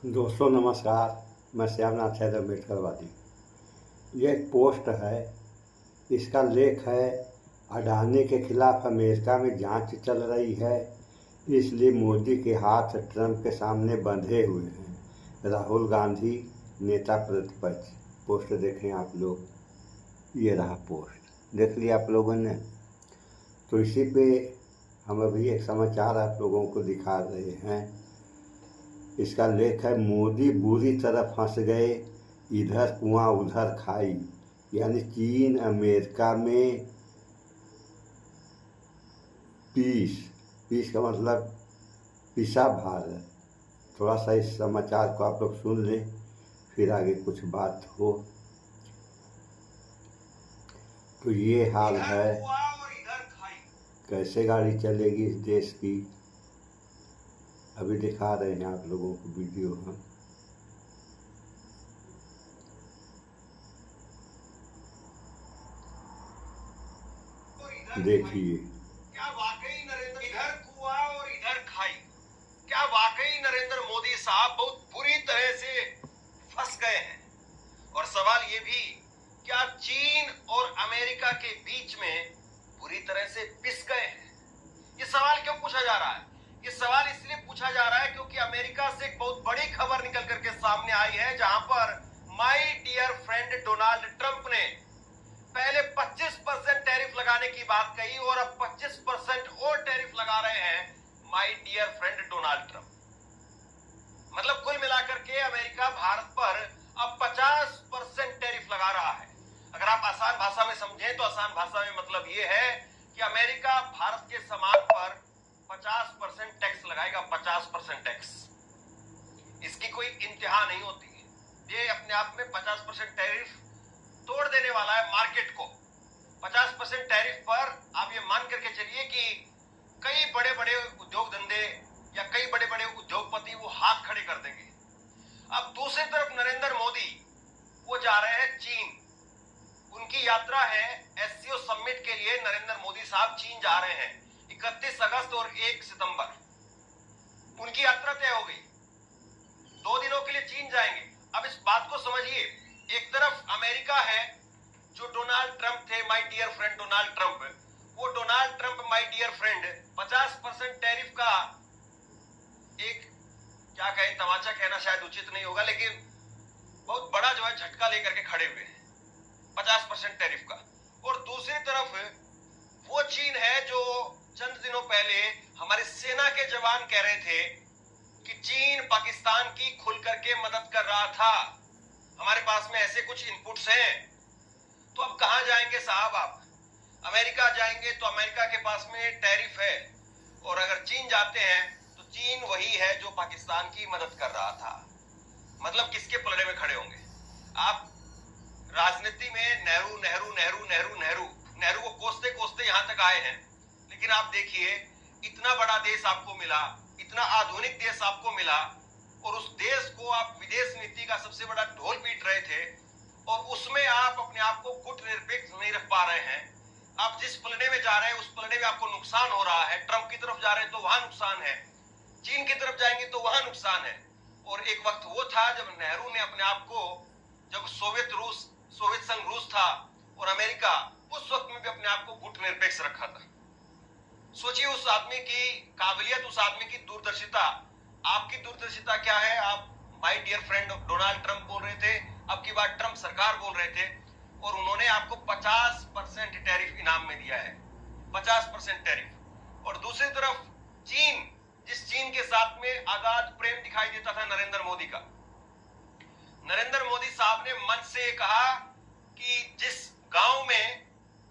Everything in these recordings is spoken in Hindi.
दोस्तों नमस्कार। मैं श्यामनाथ सैद अम्बेडकरवादी। ये एक पोस्ट है। इसका लेख है, अडानी के खिलाफ अमेरिका में जांच चल रही है, इसलिए मोदी के हाथ ट्रंप के सामने बंधे हुए हैं। राहुल गांधी नेता प्रतिपक्ष। पोस्ट देखें आप लोग, ये रहा पोस्ट, देख लिया आप लोगों ने। तो इसी पे हम अभी एक समाचार आप लोगों को दिखा रहे हैं। इसका लेख है, मोदी बुरी तरह फंस गए, इधर कुआं उधर खाई। यानी चीन अमेरिका में पीस पीस का मतलब पिसा भारत। थोड़ा सा इस समाचार को आप लोग सुन लें, फिर आगे कुछ बात हो। तो ये हाल है, कैसे गाड़ी चलेगी इस देश की। अभी दिखा रहे हैं आप लोगों को वीडियो हम। देखिए, क्या वाकई नरेंद्र इधर कुआ और इधर खाई, क्या वाकई नरेंद्र मोदी साहब बहुत बुरी तरह से फंस गए हैं। और सवाल ये भी, क्या चीन और अमेरिका के बीच में बुरी तरह से पिस गए हैं। ये सवाल क्यों पूछा जा रहा है? ये सवाल इसलिए पूछा जा रहा है क्योंकि अमेरिका से एक बहुत बड़ी खबर निकल करके सामने आई है, जहां पर my dear friend Donald Trump ने पहले 25% टैरिफ लगाने की बात कही और अब 25% और टैरिफ लगा रहे हैं my dear friend Donald Trump. मतलब कुल मिलाकर के अमेरिका भारत पर अब 50% टैरिफ लगा रहा है। अगर आप आसान भाषा में समझें तो आसान भाषा में मतलब यह है कि अमेरिका भारत के सामान पर 50% टैक्स लगाएगा। 50% टैक्स, इसकी कोई इंतहा नहीं होती है। ये अपने आप में 50% टैरिफ तोड़ देने वाला है मार्केट को। 50% टैरिफ पर आप ये मान करके चलिए कि कई बड़े बड़े उद्योग धंधे या कई बड़े बड़े उद्योगपति वो हाथ खड़े कर देंगे। अब दूसरी तरफ नरेंद्र मोदी वो जा रहे हैं चीन। उनकी यात्रा है एससीओ समिट के लिए। नरेंद्र मोदी साहब चीन जा रहे हैं 31 अगस्त और 1 सितंबर। उनकी यात्रा तय हो गई, 2 दिनों के लिए चीन जाएंगे। अब इस बात को समझिए, एक तरफ अमेरिका है जो डोनाल्ड ट्रंप थे, my dear friend Donald Trump, वो Donald Trump my dear friend 50% tariff का एक, क्या कहें, तमाचा कहना शायद उचित नहीं होगा, लेकिन बहुत बड़ा जो है झटका लेकर के खड़े हुए हैं 50% टैरिफ का। और दूसरी तरफ वो चीन है जो चंद दिनों पहले हमारी सेना के जवान कह रहे थे कि चीन पाकिस्तान की खुल करके मदद कर रहा था। हमारे पास में ऐसे कुछ इनपुट्स हैं। तो अब कहां जाएंगे साहब आप? अमेरिका जाएंगे तो अमेरिका के पास में टैरिफ है, और अगर चीन जाते हैं तो चीन वही है जो पाकिस्तान की मदद कर रहा था। मतलब किसके पलड़े में खड़े होंगे आप? राजनीति में नेहरू नेहरू नेहरू नेहरू नेहरू नेहरू को कोसते कोसते यहां तक आए हैं, लेकिन आप देखिए, इतना बड़ा देश आपको मिला, इतना आधुनिक देश आपको मिला, और उस देश को आप विदेश नीति का सबसे बड़ा ढोल पीट रहे थे, और उसमें आप अपने आप को गुट निरपेक्ष नहीं रख पा रहे हैं। आप जिस पलड़े में जा रहे हैं उस पलड़े में आपको नुकसान हो रहा है। ट्रंप की तरफ जा रहे हैं तो वहां नुकसान है, चीन की तरफ जाएंगे तो वहां नुकसान है। और एक वक्त वो था जब नेहरू ने अपने आप को, जब सोवियत संघ रूस था और अमेरिका, उस वक्त में भी अपने आप को गुट निरपेक्ष रखा था। सोचिए उस आदमी की काबिलियत, उस आदमी की दूरदर्शिता। आपकी दूरदर्शिता क्या है? आप my dear friend Donald Trump बोल रहे थे, अब की बार ट्रंप सरकार बोल रहे थे, और उन्होंने आपको 50% टैरिफ इनाम में दिया है। 50% टैरिफ। और दूसरी तरफ चीन, जिस चीन के साथ में अगाध प्रेम दिखाई देता था नरेंद्र मोदी का, नरेंद्र मोदी साहब ने मन से कहा कि जिस गांव में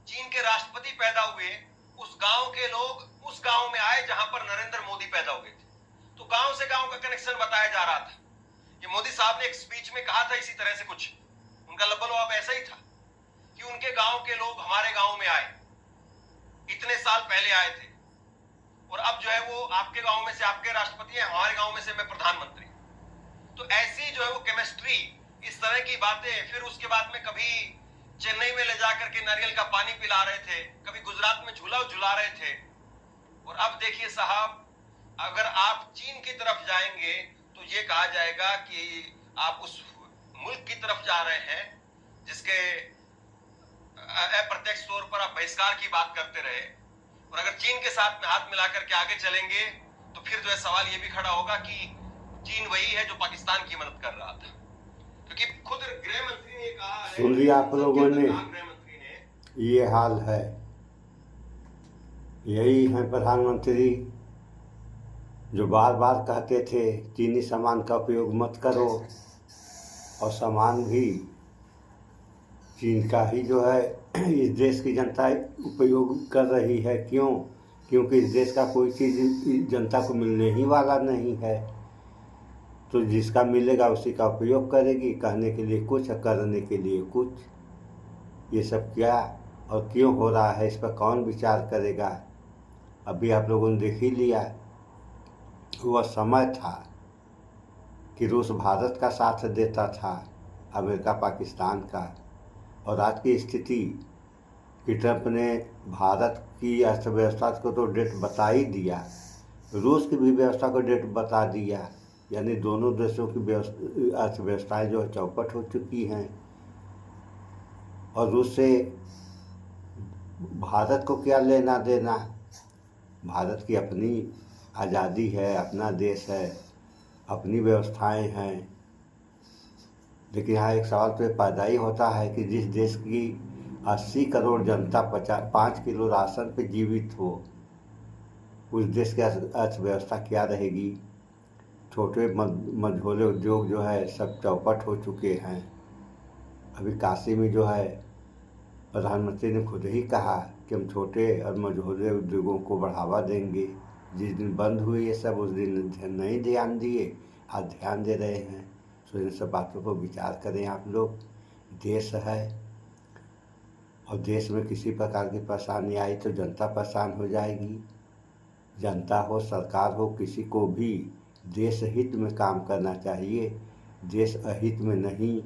चीन के राष्ट्रपति पैदा हुए, उस गांव के लोग उस गांव में आए जहां पर नरेंद्र मोदी पैदा हुए थे। तो गांव से गांव का कनेक्शन बताया जा रहा था। ये मोदी साहब ने एक स्पीच में कहा था इसी तरह से कुछ, उनका लबल ऐसा ही था कि उनके गांव के लोग हमारे गांव में आए, इतने साल पहले आए थे, और अब जो है वो आपके गांव में से आपके राष्ट्रपति हैं, हमारे गांव में से मैं प्रधानमंत्री। तो ऐसी जो है वो केमिस्ट्री, इस तरह की बातें। फिर उसके बाद में कभी चेन्नई में ले जाकर के नारियल का पानी पिला रहे थे, कभी गुजरात में झूला झुला रहे थे। और अब देखिए साहब, अगर आप चीन की तरफ जाएंगे तो तो ये कहा जाएगा कि आप उस मुल्क की तरफ जा रहे हैं जिसके अप्रत्यक्ष तौर पर आप बहिष्कार की बात करते रहे। और अगर चीन के साथ में हाथ मिलाकर के आगे चलेंगे तो फिर जो है सवाल ये भी खड़ा होगा कि चीन वही है जो पाकिस्तान की मदद कर रहा था, क्योंकि खुद गृह मंत्री ने कहा है, सुन लिया आप लोगों ने, गृह मंत्री ने ये हाल है। यही है प्रधानमंत्री जो बार बार कहते थे चीनी सामान का उपयोग मत करो, और सामान भी चीन का ही जो है इस देश की जनता उपयोग कर रही है। क्यों? क्योंकि इस देश का कोई चीज़ जनता को मिलने ही वाला नहीं है, तो जिसका मिलेगा उसी का उपयोग करेगी, कहने के लिए कुछ और करने के लिए कुछ। ये सब क्या और क्यों हो रहा है, इस पर कौन विचार करेगा? अभी आप लोगों ने देख ही लिया, वह समय था कि रूस भारत का साथ देता था, अमेरिका पाकिस्तान का, और आज की स्थिति कि ट्रंप ने भारत की अर्थव्यवस्था को तो डेट बता ही दिया, रूस की भी व्यवस्था को डेट बता दिया, यानी दोनों देशों की अर्थव्यवस्थाएं जो है चौपट हो चुकी हैं। और रूस से भारत को क्या लेना देना? भारत की अपनी आज़ादी है, अपना देश है, अपनी व्यवस्थाएं हैं। लेकिन यहाँ एक सवाल तो पैदा ही होता है कि जिस देश की 80 करोड़ जनता 5 किलो राशन पे जीवित हो, उस देश की अर्थव्यवस्था क्या रहेगी? छोटे मझोले उद्योग जो है सब चौपट हो चुके हैं। अभी काशी में जो है प्रधानमंत्री ने खुद ही कहा कि हम छोटे और मझोले उद्योगों को बढ़ावा देंगे। जिस दिन बंद हुए ये सब, उस दिन नहीं ध्यान दिए, आज ध्यान दे रहे हैं। तो इन सब बातों पर विचार करें आप लोग। देश है और देश में किसी प्रकार की परेशानी आई तो जनता परेशान हो जाएगी। जनता हो, सरकार हो, किसी को भी देश हित में काम करना चाहिए, देश अहित में नहीं।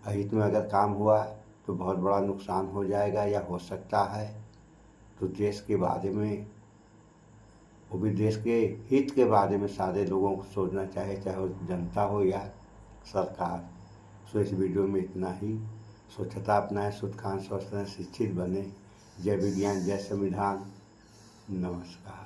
अहित में अगर काम हुआ तो बहुत बड़ा नुकसान हो जाएगा या हो सकता है। तो देश के बारे में, वो भी देश के हित के बारे में सारे लोगों को सोचना चाहिए, चाहे वो जनता हो या सरकार। सो इस वीडियो में इतना ही। स्वच्छता अपनाएं, शुद्ध खान, स्वस्थ रहें, शिक्षित बने। जय विज्ञान, जय संविधान। नमस्कार।